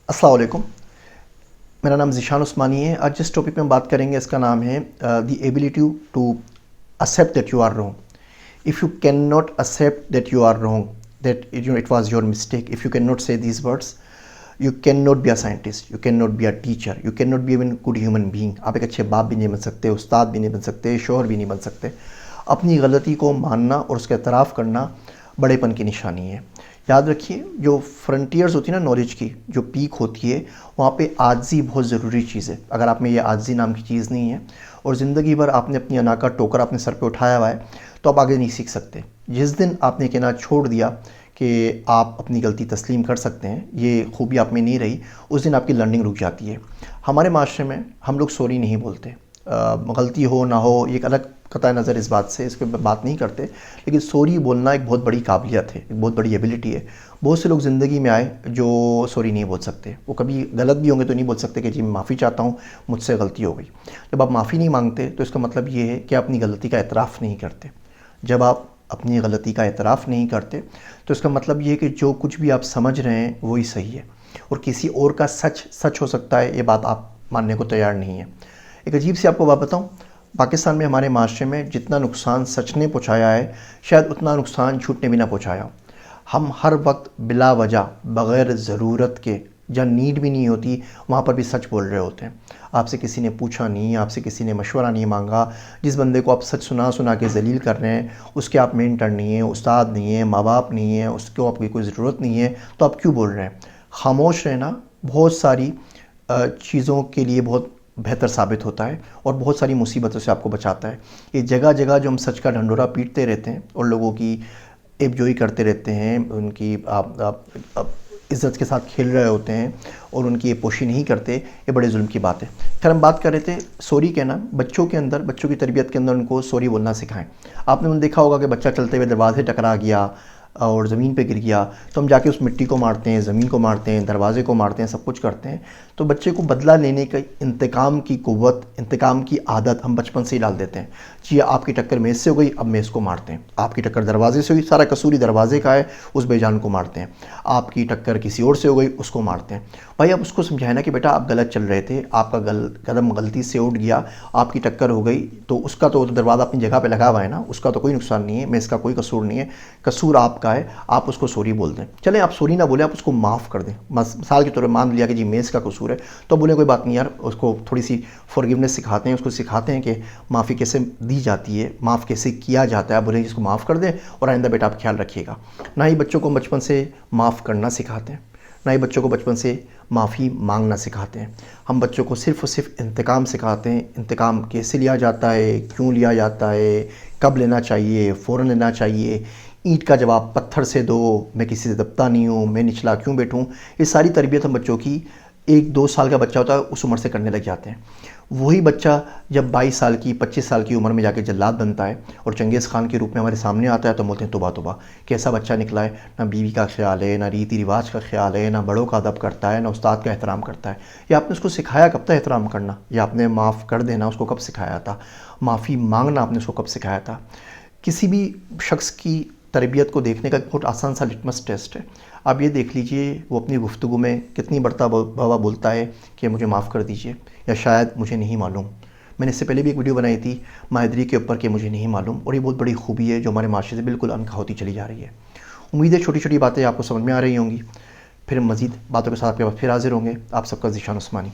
अस्सलाम वालेकुम। मेरा नाम ज़ीशान उस्मानी है। आज जिस टॉपिक में हम बात करेंगे इसका नाम है the ability to accept that you are wrong. If you cannot accept that you are wrong, that it was your mistake, if you cannot say these words, you cannot be a scientist, you cannot be a teacher, you cannot be even good human being. आप एक अच्छे बाप भी नहीं बन सकते, उस्ताद भी नहीं बन सकते, शोहर भी नहीं बन सकते। अपनी गलती को मानना और उसका एतराफ़ करना बड़ेपन की निशानी है। याद रखिए, जो फ्रंटियर्स होती है ना नॉलेज की, जो पीक होती है, वहाँ पे आजिज़ी बहुत ज़रूरी चीज़ है। अगर आप में ये आजिज़ी नाम की चीज़ नहीं है और ज़िंदगी भर आपने अपनी अना का टोकर अपने सर पे उठाया हुआ है, तो आप आगे नहीं सीख सकते। जिस दिन आपने कहना छोड़ दिया कि आप अपनी गलती तस्लीम कर सकते हैं, ये खूबी आप में नहीं रही, उस दिन आपकी लर्निंग रुक जाती है। हमारे माशरे में हम लोग सॉरी नहीं बोलते। गलती हो ना हो, एक अलग कतई नज़र इस बात से, इस पर बात नहीं करते, लेकिन सॉरी बोलना एक बहुत बड़ी काबिलियत है, एक बहुत बड़ी एबिलिटी है। बहुत से लोग ज़िंदगी में आए जो सॉरी नहीं बोल सकते। वो कभी गलत भी होंगे तो नहीं बोल सकते कि जी मैं माफ़ी चाहता हूँ, मुझसे गलती हो गई। जब आप माफ़ी नहीं मांगते तो इसका मतलब ये है कि आप अपनी गलती का एतराफ़ नहीं करते। जब आप अपनी गलती का एतराफ़ नहीं करते तो इसका मतलब ये है कि जो कुछ भी आप समझ रहे हैं वही सही है और किसी और का सच सच हो सकता है, ये बात आप मानने को तैयार नहीं है। एक अजीब सी आपको बात बताऊं, पाकिस्तान में हमारे माशरे में जितना नुकसान सच ने पहुंचाया है, शायद उतना नुकसान झूठ ने भी ना पहुंचाया हो। हम हर वक्त बिला वजह, बग़ैर ज़रूरत के, जहाँ नीड भी नहीं होती वहाँ पर भी सच बोल रहे होते हैं। आपसे किसी ने पूछा नहीं, आपसे किसी ने मशवरा नहीं मांगा। जिस बंदे को आप सच सुना सुना के ज़लील कर रहे हैं, उसके आप मेंटर नहीं हैं, उस्ताद नहीं हैं, माँ बाप नहीं हैं, उसको आपकी कोई ज़रूरत नहीं है, तो आप क्यों बोल रहे हैं? खामोश रहना बहुत सारी चीज़ों के लिए बहुत बेहतर साबित होता है और बहुत सारी मुसीबतों से आपको बचाता है। ये जगह जगह जो हम सच का ढंढोरा पीटते रहते हैं और लोगों की एबजोई करते रहते हैं, उनकी आप इज़्ज़त के साथ खेल रहे होते हैं और उनकी ये पोशी नहीं करते, ये बड़े जुल्म की बात है। खैर, हम बात कर रहे थे सॉरी कहना। बच्चों के अंदर, बच्चों की तरबियत के अंदर उनको सॉरी बोलना सिखाएं। आपने उन्हें देखा होगा कि बच्चा चलते हुए दरवाजे टकरा गया और ज़मीन पे गिर गया, तो हम जाके उस मिट्टी को मारते हैं, ज़मीन को मारते हैं, दरवाजे को मारते हैं, सब कुछ करते हैं। तो बच्चे को बदला लेने का, इंतकाम की क़ुव्वत, इंतकाम की आदत हम बचपन से ही डाल देते हैं। जी, आपकी टक्कर मेज़ से हो गई, अब मेज़ को मारते हैं। आपकी टक्कर दरवाजे से हुई, सारा कसूर ही दरवाजे का है, उस बेजान को मारते हैं। आपकी टक्कर किसी और से हो गई, उसको मारते हैं। भाई, आप उसको समझाए ना कि बेटा आप गलत चल रहे थे, आपका कदम गलती से उठ गया, आपकी टक्कर हो गई, तो उसका तो दरवाज़ा अपनी जगह पे लगा हुआ है ना, उसका तो कोई नुकसान नहीं है, मैं इसका कोई कसूर नहीं है, कसूर आपका है। आप उसको सॉरी बोल दें। चलें, आप सॉरी ना बोले, आप उसको माफ़ कर दें। मिसाल के तौर पर मान लिया कि जी मेज़ का कसूर है, तो बोले कोई बात नहीं यार, उसको थोड़ी सी फॉरगिवनेस सिखाते हैं, उसको सिखाते हैं कि माफ़ी कैसे दी जाती है, माफ़ कैसे किया जाता है। बोले इसको माफ़ कर दें और आइंदा बेटा आप ख्याल रखिएगा। ना ही बच्चों को बचपन से माफ़ करना सिखाते हैं, ना ही बच्चों को बचपन से माफ़ी मांगना सिखाते हैं। हम बच्चों को सिर्फ़ और सिर्फ इंतकाम सिखाते हैं। इंतकाम कैसे लिया जाता है, क्यों लिया जाता है, कब लेना चाहिए, फ़ौरन लेना चाहिए, ईंट का जवाब पत्थर से दो, मैं किसी से दबता नहीं हूँ, मैं निचला क्यों बैठूँ। ये सारी तरबियत हम बच्चों की, 1-2 साल का बच्चा होता है उस उम्र से करने लग जाते हैं। वही बच्चा जब 22 साल की, 25 साल की उम्र में जाके जल्लाद बनता है और चंगेज़ खान के रूप में हमारे सामने आता है, तो बोलते हैं तौबा तौबा, कैसा बच्चा निकला है। ना बीवी का ख्याल है, ना रीति रिवाज का ख्याल है, ना बड़ों का अदब करता है, ना उस्ताद का एहतराम करता है। ये आपने उसको सिखाया कब था एहतराम करना? या आपने माफ़ कर देना उसको कब सिखाया था? माफ़ी मांगना आपने उसको कब सिखाया था? किसी भी शख्स की तरबियत को देखने का एक बहुत आसान सा लिटमस टेस्ट है। आप ये देख लीजिए वो अपनी गुफ्तगू में कितनी बाबा बोलता है कि मुझे माफ़ कर दीजिए, या शायद मुझे नहीं मालूम। मैंने इससे पहले भी एक वीडियो बनाई थी माहिदरी के ऊपर कि मुझे नहीं मालूम, और ये बहुत बड़ी खूबी है जो हमारे माशरे से बिल्कुल अनकहा होती चली जा रही है। उम्मीद है छोटी छोटी बातें आपको समझ में आ रही होंगी। फिर मज़ीद बातों के साथ आपके पास फिर हाजिर होंगे। आप सबका ज़ीशान उस्मानी।